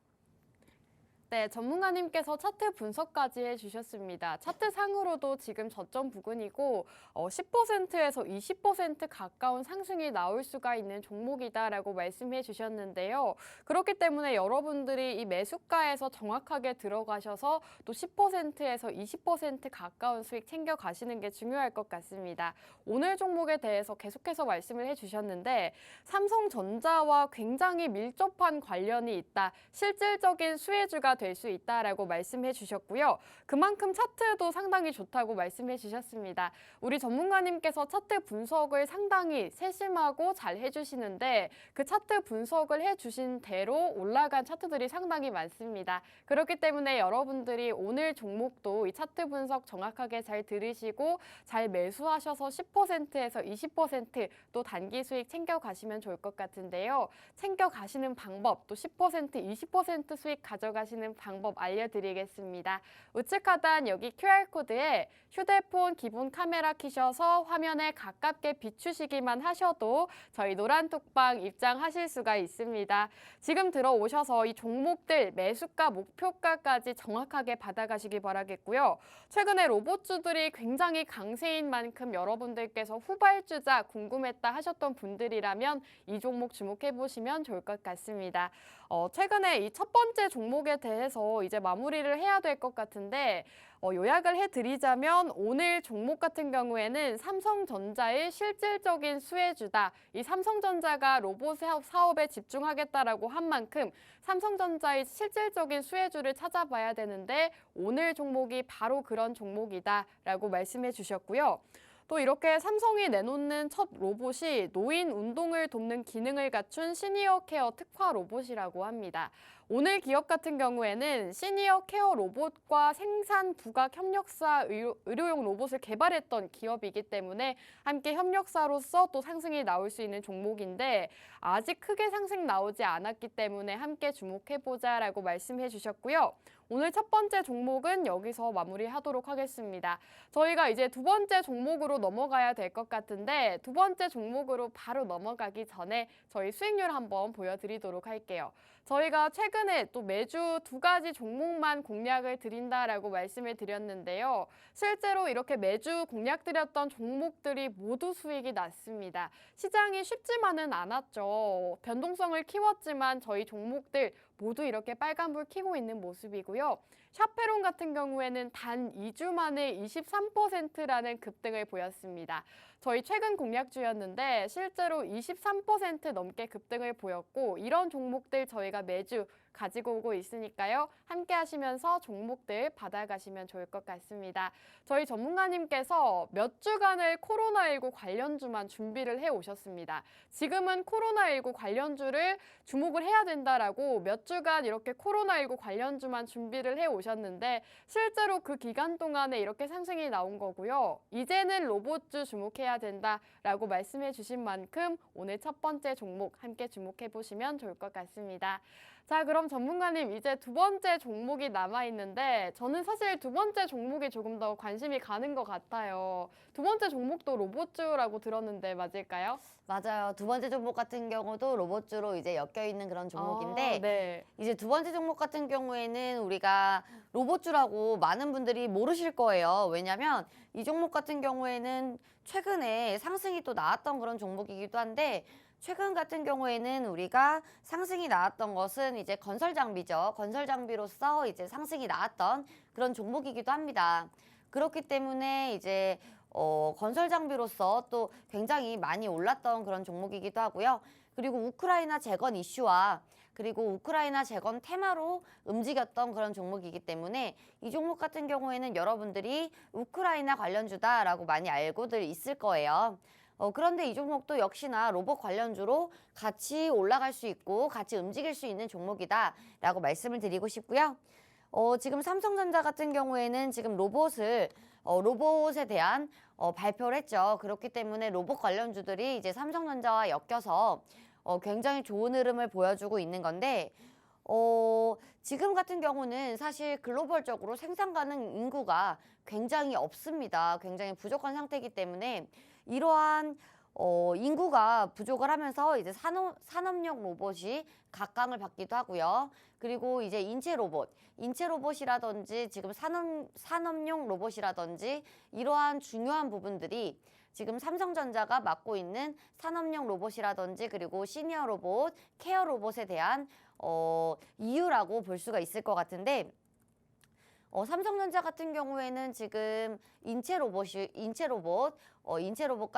네, 전문가님께서 차트 분석까지 해주셨습니다. 차트상으로도 지금 저점 부근이고 10%에서 20% 가까운 상승이 나올 수가 있는 종목이다라고 말씀해 주셨는데요. 그렇기 때문에 여러분들이 이 매수가에서 정확하게 들어가셔서 또 10%에서 20% 가까운 수익 챙겨가시는 게 중요할 것 같습니다. 오늘 종목에 대해서 계속해서 말씀을 해주셨는데 삼성전자와 굉장히 밀접한 관련이 있다. 실질적인 수혜주가 될 수 있다라고 말씀해 주셨고요. 그만큼 차트도 상당히 좋다고 말씀해 주셨습니다. 우리 전문가님께서 차트 분석을 상당히 세심하고 잘 해주시는데 그 차트 분석을 해주신 대로 올라간 차트들이 상당히 많습니다. 그렇기 때문에 여러분들이 오늘 종목도 이 차트 분석 정확하게 잘 들으시고 잘 매수하셔서 10%에서 20% 또 단기 수익 챙겨가시면 좋을 것 같은데요. 챙겨가시는 방법, 또 10%, 20% 수익 가져가시는 방법 알려드리겠습니다. 우측 하단 여기 QR코드에 휴대폰 기본 카메라 켜셔서 화면에 가깝게 비추시기만 하셔도 저희 노란톡방 입장하실 수가 있습니다. 지금 들어오셔서 이 종목들 매수가, 목표가까지 정확하게 받아가시기 바라겠고요. 최근에 로봇주들이 굉장히 강세인 만큼 여러분들께서 후발주자 궁금했다 하셨던 분들이라면 이 종목 주목해보시면 좋을 것 같습니다. 최근에 이 첫 번째 종목에 대해서 이제 마무리를 해야 될 것 같은데 요약을 해드리자면 오늘 종목 같은 경우에는 삼성전자의 실질적인 수혜주다. 이 삼성전자가 로봇 사업에 집중하겠다라고 한 만큼 삼성전자의 실질적인 수혜주를 찾아봐야 되는데 오늘 종목이 바로 그런 종목이다라고 말씀해 주셨고요. 또 이렇게 삼성이 내놓는 첫 로봇이 노인 운동을 돕는 기능을 갖춘 시니어 케어 특화 로봇이라고 합니다. 오늘 기업 같은 경우에는 시니어 케어 로봇과 생산 부각 협력사 의료용 로봇을 개발했던 기업이기 때문에 함께 협력사로서 또 상승이 나올 수 있는 종목인데 아직 크게 상승 나오지 않았기 때문에 함께 주목해보자라고 말씀해 주셨고요. 오늘 첫 번째 종목은 여기서 마무리하도록 하겠습니다. 저희가 이제 두 번째 종목으로 넘어가야 될 것 같은데 두 번째 종목으로 바로 넘어가기 전에 저희 수익률 한번 보여드리도록 할게요. 저희가 최근에 또 매주 두 가지 종목만 공략을 드린다라고 말씀을 드렸는데요. 실제로 이렇게 매주 공략드렸던 종목들이 모두 수익이 났습니다. 시장이 쉽지만은 않았죠. 변동성을 키웠지만 저희 종목들 모두 이렇게 빨간불 켜고 있는 모습이고요. 샤페론 같은 경우에는 단 2주 만에 23%라는 급등을 보였습니다. 저희 최근 공략주였는데 실제로 23% 넘게 급등을 보였고 이런 종목들 저희가 매주 가지고 오고 있으니까요. 함께 하시면서 종목들 받아가시면 좋을 것 같습니다. 저희 전문가님께서 몇 주간을 코로나19 관련주만 준비를 해오셨습니다. 지금은 코로나19 관련주를 주목을 해야 된다라고 몇 주간 이렇게 코로나19 관련주만 준비를 해오셨는데 실제로 그 기간 동안에 이렇게 상승이 나온 거고요. 이제는 로봇주 주목해야 된다라고 말씀해 주신 만큼 오늘 첫 번째 종목 함께 주목해 보시면 좋을 것 같습니다. 자, 그럼 전문가님 이제 두 번째 종목이 남아있는데 저는 사실 두 번째 종목이 조금 더 관심이 가는 것 같아요. 두 번째 종목도 로봇주라고 들었는데 맞을까요? 맞아요. 두 번째 종목 같은 경우도 로봇주로 이제 엮여있는 그런 종목인데 네. 이제 두 번째 종목 같은 경우에는 우리가 로봇주라고 많은 분들이 모르실 거예요. 왜냐면 이 종목 같은 경우에는 최근에 상승이 또 나왔던 그런 종목이기도 한데 최근 같은 경우에는 우리가 상승이 나왔던 것은 이제 건설 장비죠. 건설 장비로서 이제 상승이 나왔던 그런 종목이기도 합니다. 그렇기 때문에 이제 건설 장비로서 또 굉장히 많이 올랐던 그런 종목이기도 하고요. 그리고 우크라이나 재건 이슈와 그리고 우크라이나 재건 테마로 움직였던 그런 종목이기 때문에 이 종목 같은 경우에는 여러분들이 우크라이나 관련주다라고 많이 알고들 있을 거예요. 그런데 이 종목도 역시나 로봇 관련주로 같이 올라갈 수 있고 같이 움직일 수 있는 종목이다라고 말씀을 드리고 싶고요. 지금 삼성전자 같은 경우에는 지금 로봇에 대한 발표를 했죠. 그렇기 때문에 로봇 관련주들이 이제 삼성전자와 엮여서 굉장히 좋은 흐름을 보여주고 있는 건데 지금 같은 경우는 사실 글로벌적으로 생산 가능 인구가 굉장히 없습니다. 굉장히 부족한 상태이기 때문에 이러한 인구가 부족을 하면서 이제 산업용 로봇이 각광을 받기도 하고요. 그리고 이제 인체 로봇이라든지 지금 산업용 로봇이라든지 이러한 중요한 부분들이 지금 삼성전자가 맡고 있는 산업용 로봇이라든지 그리고 시니어 로봇, 케어 로봇에 대한 이유라고 볼 수가 있을 것 같은데 삼성전자 같은 경우에는 지금 인체 로봇과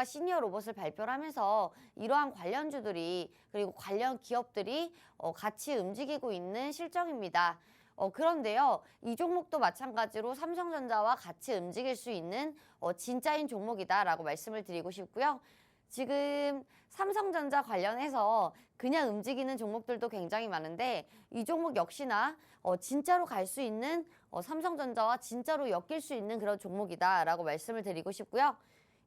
시니어 로봇을 발표를 하면서 이러한 관련주들이 그리고 관련 기업들이 같이 움직이고 있는 실정입니다. 그런데요, 이 종목도 마찬가지로 삼성전자와 같이 움직일 수 있는 진짜인 종목이다라고 말씀을 드리고 싶고요. 지금 삼성전자 관련해서 그냥 움직이는 종목들도 굉장히 많은데 이 종목 역시나 진짜로 갈 수 있는 삼성전자와 진짜로 엮일 수 있는 그런 종목이다라고 말씀을 드리고 싶고요.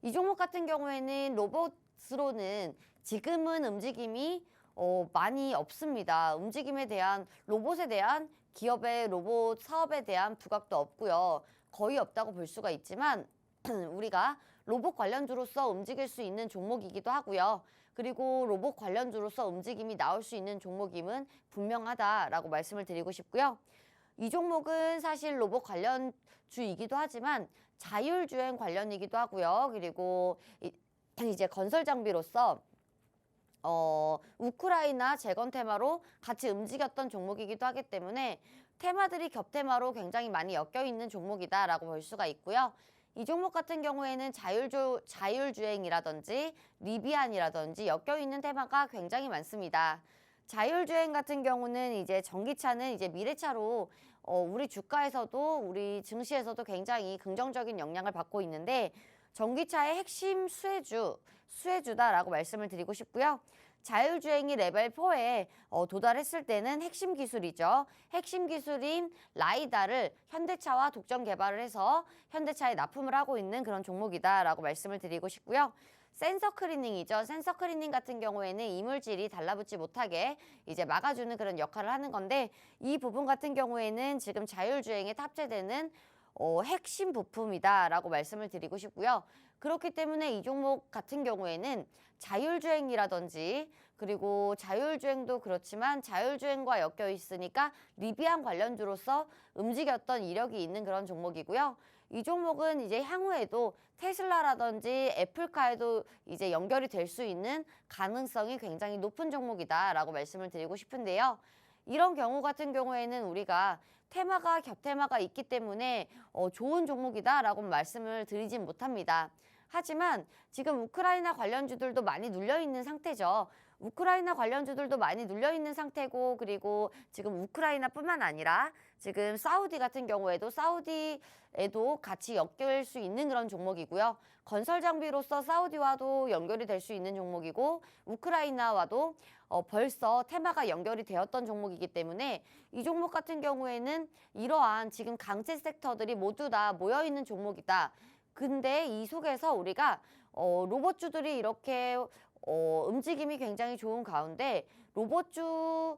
이 종목 같은 경우에는 로봇으로는 지금은 움직임이 많이 없습니다. 움직임에 대한 로봇에 대한 기업의 로봇 사업에 대한 부각도 없고요. 거의 없다고 볼 수가 있지만 우리가 로봇 관련주로서 움직일 수 있는 종목이기도 하고요. 그리고 로봇 관련주로서 움직임이 나올 수 있는 종목임은 분명하다라고 말씀을 드리고 싶고요. 이 종목은 사실 로봇 관련주이기도 하지만 자율주행 관련이기도 하고요. 그리고 이제 건설 장비로서 우크라이나 재건 테마로 같이 움직였던 종목이기도 하기 때문에 테마들이 겹테마로 굉장히 많이 엮여 있는 종목이다라고 볼 수가 있고요. 이 종목 같은 경우에는 자율주행이라든지 리비안이라든지 엮여 있는 테마가 굉장히 많습니다. 자율주행 같은 경우는 이제 전기차는 이제 미래차로 우리 주가에서도 우리 증시에서도 굉장히 긍정적인 영향을 받고 있는데 전기차의 핵심 수혜주다라고 말씀을 드리고 싶고요. 자율주행이 레벨 4에 도달했을 때는 핵심 기술이죠. 핵심 기술인 라이다를 현대차와 독점 개발을 해서 현대차에 납품을 하고 있는 그런 종목이다라고 말씀을 드리고 싶고요. 센서 클리닝이죠. 센서 클리닝 같은 경우에는 이물질이 달라붙지 못하게 이제 막아주는 그런 역할을 하는 건데 이 부분 같은 경우에는 지금 자율주행에 탑재되는 핵심 부품이다라고 말씀을 드리고 싶고요. 그렇기 때문에 이 종목 같은 경우에는 자율주행이라든지 그리고 자율주행도 그렇지만 자율주행과 엮여 있으니까 리비안 관련주로서 움직였던 이력이 있는 그런 종목이고요. 이 종목은 이제 향후에도 테슬라라든지 애플카에도 이제 연결이 될 수 있는 가능성이 굉장히 높은 종목이다라고 말씀을 드리고 싶은데요. 이런 경우 같은 경우에는 우리가 테마가 겹테마가 있기 때문에 좋은 종목이다라고 말씀을 드리진 못합니다. 하지만 지금 우크라이나 관련주들도 많이 눌려있는 상태죠. 우크라이나 관련주들도 많이 눌려있는 상태고 그리고 지금 우크라이나뿐만 아니라 지금 사우디 같은 경우에도 사우디에도 같이 엮일 수 있는 그런 종목이고요. 건설 장비로서 사우디와도 연결이 될 수 있는 종목이고 우크라이나와도 벌써 테마가 연결이 되었던 종목이기 때문에 이 종목 같은 경우에는 이러한 지금 강세 섹터들이 모두 다 모여있는 종목이다. 근데 이 속에서 우리가 로봇주들이 이렇게 움직임이 굉장히 좋은 가운데 로봇주로서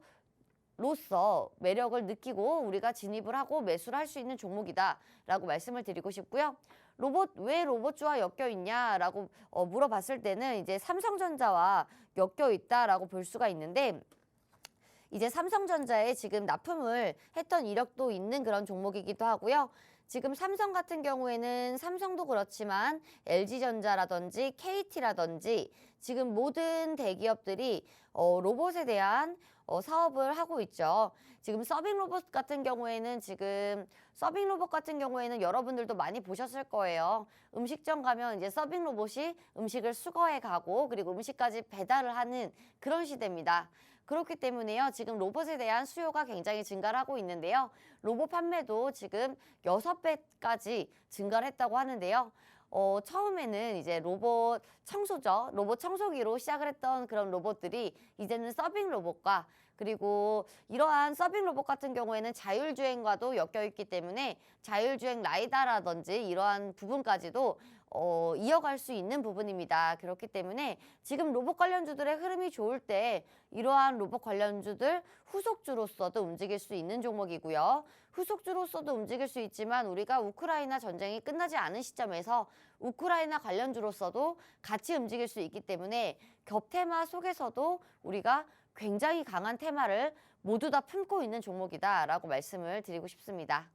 매력을 느끼고 우리가 진입을 하고 매수를 할 수 있는 종목이다라고 말씀을 드리고 싶고요. 왜 로봇주와 엮여 있냐라고 물어봤을 때는 이제 삼성전자와 엮여 있다라고 볼 수가 있는데 이제 삼성전자에 지금 납품을 했던 이력도 있는 그런 종목이기도 하고요. 지금 삼성 같은 경우에는 삼성도 그렇지만 LG전자라든지 KT라든지 지금 모든 대기업들이 로봇에 대한 사업을 하고 있죠. 지금 서빙 로봇 같은 경우에는 여러분들도 많이 보셨을 거예요. 음식점 가면 이제 서빙 로봇이 음식을 수거해 가고 그리고 음식까지 배달을 하는 그런 시대입니다. 그렇기 때문에요. 지금 로봇에 대한 수요가 굉장히 증가를 하고 있는데요. 로봇 판매도 지금 6배까지 증가를 했다고 하는데요. 처음에는 이제 로봇 청소죠. 로봇 청소기로 시작을 했던 그런 로봇들이 이제는 서빙 로봇과 그리고 이러한 서빙 로봇 같은 경우에는 자율주행과도 엮여 있기 때문에 자율주행 라이다라든지 이러한 부분까지도 이어갈 수 있는 부분입니다. 그렇기 때문에 지금 로봇 관련주들의 흐름이 좋을 때 이러한 로봇 관련주들 후속주로서도 움직일 수 있는 종목이고요. 후속주로서도 움직일 수 있지만 우리가 우크라이나 전쟁이 끝나지 않은 시점에서 우크라이나 관련주로서도 같이 움직일 수 있기 때문에 겹테마 속에서도 우리가 굉장히 강한 테마를 모두 다 품고 있는 종목이다라고 말씀을 드리고 싶습니다.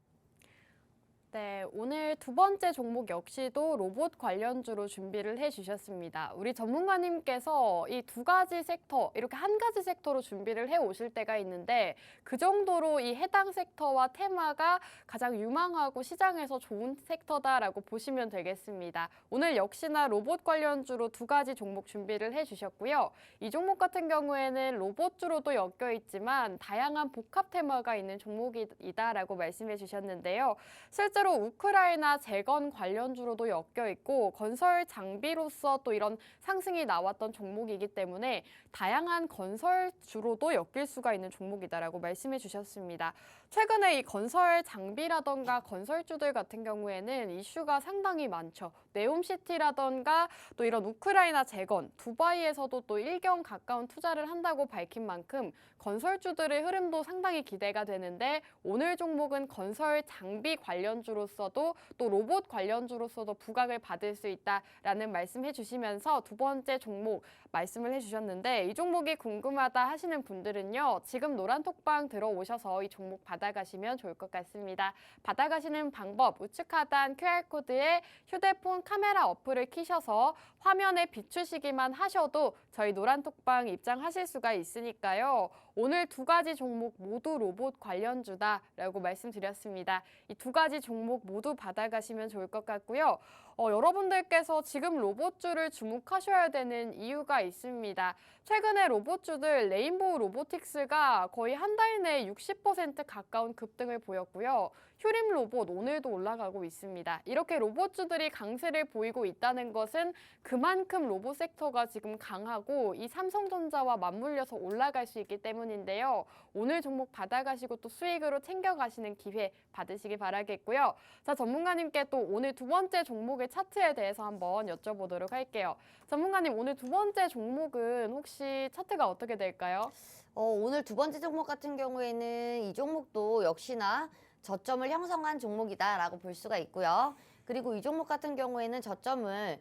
네, 오늘 두 번째 종목 역시도 로봇 관련주로 준비를 해주셨습니다. 우리 전문가님께서 이 두 가지 섹터, 이렇게 한 가지 섹터로 준비를 해 오실 때가 있는데 그 정도로 이 해당 섹터와 테마가 가장 유망하고 시장에서 좋은 섹터다라고 보시면 되겠습니다. 오늘 역시나 로봇 관련주로 두 가지 종목 준비를 해주셨고요. 이 종목 같은 경우에는 로봇주로도 엮여 있지만 다양한 복합 테마가 있는 종목이다라고 말씀해 주셨는데요. 실제로 우크라이나 재건 관련주로도 엮여 있고 건설 장비로서 또 이런 상승이 나왔던 종목이기 때문에 다양한 건설주로도 엮일 수가 있는 종목이다라고 말씀해 주셨습니다. 최근에 이 건설 장비라던가 건설주들 같은 경우에는 이슈가 상당히 많죠. 네옴시티라던가 또 이런 우크라이나 재건, 두바이에서도 또 1경 가까운 투자를 한다고 밝힌 만큼 건설주들의 흐름도 상당히 기대가 되는데 오늘 종목은 건설 장비 관련주로서도 또 로봇 관련주로서도 부각을 받을 수 있다라는 말씀해 주시면서 두 번째 종목 말씀을 해주셨는데 이 종목이 궁금하다 하시는 분들은요. 지금 노란톡방 들어오셔서 이 종목 받아가시면 좋을 것 같습니다. 받아가시는 방법 우측 하단 QR코드에 휴대폰 카메라 어플을 켜셔서 화면에 비추시기만 하셔도 저희 노란톡방 입장하실 수가 있으니까요. 오늘 두 가지 종목 모두 로봇 관련주다라고 말씀드렸습니다. 이 두 가지 종목 모두 받아가시면 좋을 것 같고요. 여러분들께서 지금 로봇주를 주목하셔야 되는 이유가 있습니다. 최근에 로봇주들 레인보우 로보틱스가 거의 한 달 내에 60% 가까운 급등을 보였고요. 휴림 로봇 오늘도 올라가고 있습니다. 이렇게 로봇주들이 강세를 보이고 있다는 것은 그만큼 로봇 섹터가 지금 강하고 이 삼성전자와 맞물려서 올라갈 수 있기 때문인데요. 오늘 종목 받아가시고 또 수익으로 챙겨가시는 기회 받으시기 바라겠고요. 자, 전문가님께 또 오늘 두 번째 종목의 차트에 대해서 한번 여쭤보도록 할게요. 전문가님, 오늘 두 번째 종목은 혹시 차트가 어떻게 될까요? 오늘 두 번째 종목 같은 경우에는 이 종목도 역시나 저점을 형성한 종목이다라고 볼 수가 있고요. 그리고 이 종목 같은 경우에는 저점을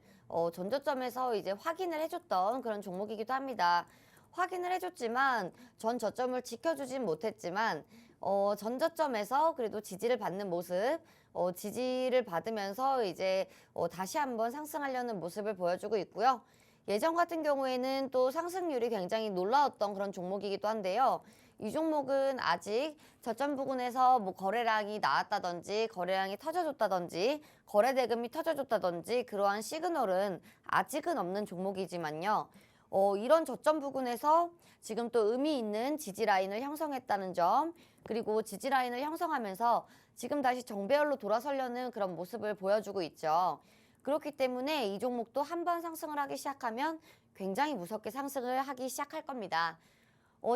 전저점에서 이제 확인을 해줬던 그런 종목이기도 합니다. 확인을 해줬지만 전 저점을 지켜주진 못했지만 전저점에서 그래도 지지를 받는 모습, 지지를 받으면서 이제 다시 한번 상승하려는 모습을 보여주고 있고요. 예전 같은 경우에는 또 상승률이 굉장히 놀라웠던 그런 종목이기도 한데요. 이 종목은 아직 저점 부근에서 뭐 거래량이 나왔다든지 거래량이 터져줬다든지 거래 대금이 터져줬다든지 그러한 시그널은 아직은 없는 종목이지만요. 이런 저점 부근에서 지금 또 의미 있는 지지 라인을 형성했다는 점, 그리고 지지 라인을 형성하면서 지금 다시 정배열로 돌아서려는 그런 모습을 보여주고 있죠. 그렇기 때문에 이 종목도 한번 상승을 하기 시작하면 굉장히 무섭게 상승을 하기 시작할 겁니다.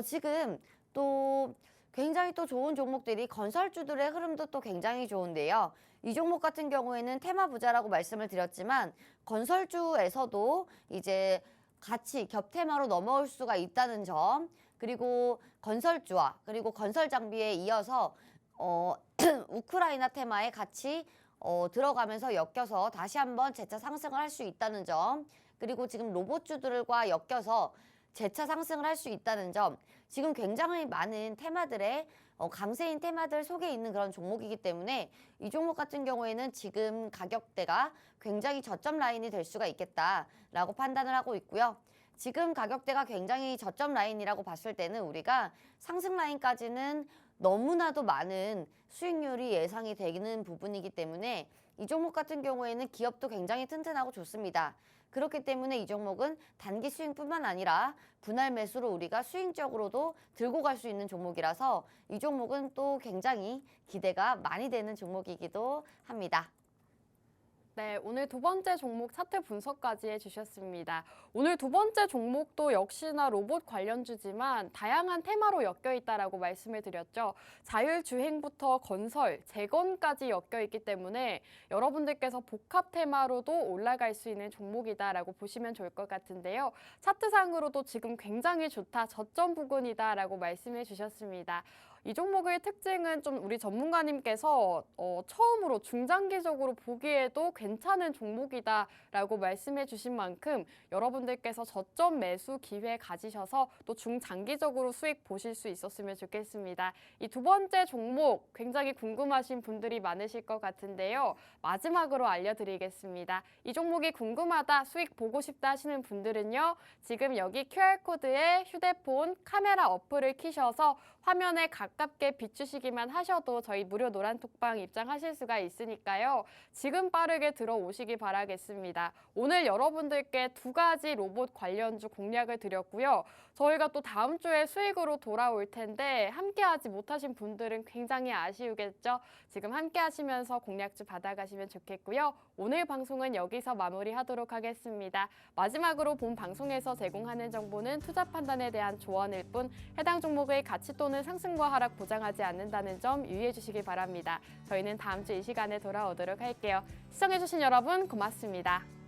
지금 또 굉장히 또 좋은 종목들이 건설주들의 흐름도 또 굉장히 좋은데요. 이 종목 같은 경우에는 테마 부자라고 말씀을 드렸지만 건설주에서도 이제 같이 겹테마로 넘어올 수가 있다는 점, 그리고 건설주와 그리고 건설 장비에 이어서 우크라이나 테마에 같이 들어가면서 엮여서 다시 한번 재차 상승을 할 수 있다는 점, 그리고 지금 로봇주들과 엮여서 재차 상승을 할 수 있다는 점, 지금 굉장히 많은 테마들의 강세인 테마들 속에 있는 그런 종목이기 때문에 이 종목 같은 경우에는 지금 가격대가 굉장히 저점 라인이 될 수가 있겠다라고 판단을 하고 있고요. 지금 가격대가 굉장히 저점 라인이라고 봤을 때는 우리가 상승 라인까지는 너무나도 많은 수익률이 예상이 되는 부분이기 때문에 이 종목 같은 경우에는 기업도 굉장히 튼튼하고 좋습니다. 그렇기 때문에 이 종목은 단기 수익뿐만 아니라 분할 매수로 우리가 수익적으로도 들고 갈 수 있는 종목이라서 이 종목은 또 굉장히 기대가 많이 되는 종목이기도 합니다. 네, 오늘 두 번째 종목 차트 분석까지 해주셨습니다. 오늘 두 번째 종목도 역시나 로봇 관련주지만 다양한 테마로 엮여 있다라고 말씀을 드렸죠. 자율주행부터 건설, 재건까지 엮여 있기 때문에 여러분들께서 복합 테마로도 올라갈 수 있는 종목이다라고 보시면 좋을 것 같은데요. 차트상으로도 지금 굉장히 좋다, 저점 부근이다라고 말씀해 주셨습니다. 이 종목의 특징은 좀 우리 전문가님께서 처음으로 중장기적으로 보기에도 괜찮은 종목이다라고 말씀해 주신 만큼 여러분들께서 저점 매수 기회 가지셔서 또 중장기적으로 수익 보실 수 있었으면 좋겠습니다. 이 두 번째 종목 굉장히 궁금하신 분들이 많으실 것 같은데요. 마지막으로 알려드리겠습니다. 이 종목이 궁금하다, 수익 보고 싶다 하시는 분들은요. 지금 여기 QR코드에 휴대폰 카메라 어플을 켜셔서 화면에 가깝게 비추시기만 하셔도 저희 무료 노란톡방 입장하실 수가 있으니까요. 지금 빠르게 들어오시기 바라겠습니다. 오늘 여러분들께 두 가지 로봇 관련주 공략을 드렸고요. 저희가 또 다음 주에 수익으로 돌아올 텐데 함께 하지 못하신 분들은 굉장히 아쉬우겠죠. 지금 함께 하시면서 공략주 받아가시면 좋겠고요. 오늘 방송은 여기서 마무리하도록 하겠습니다. 마지막으로 본 방송에서 제공하는 정보는 투자 판단에 대한 조언일 뿐 해당 종목의 가치 또는 상승과 하락 보장하지 않는다는 점 유의해 주시기 바랍니다. 저희는 다음 주 이 시간에 돌아오도록 할게요. 시청해주신 여러분 고맙습니다.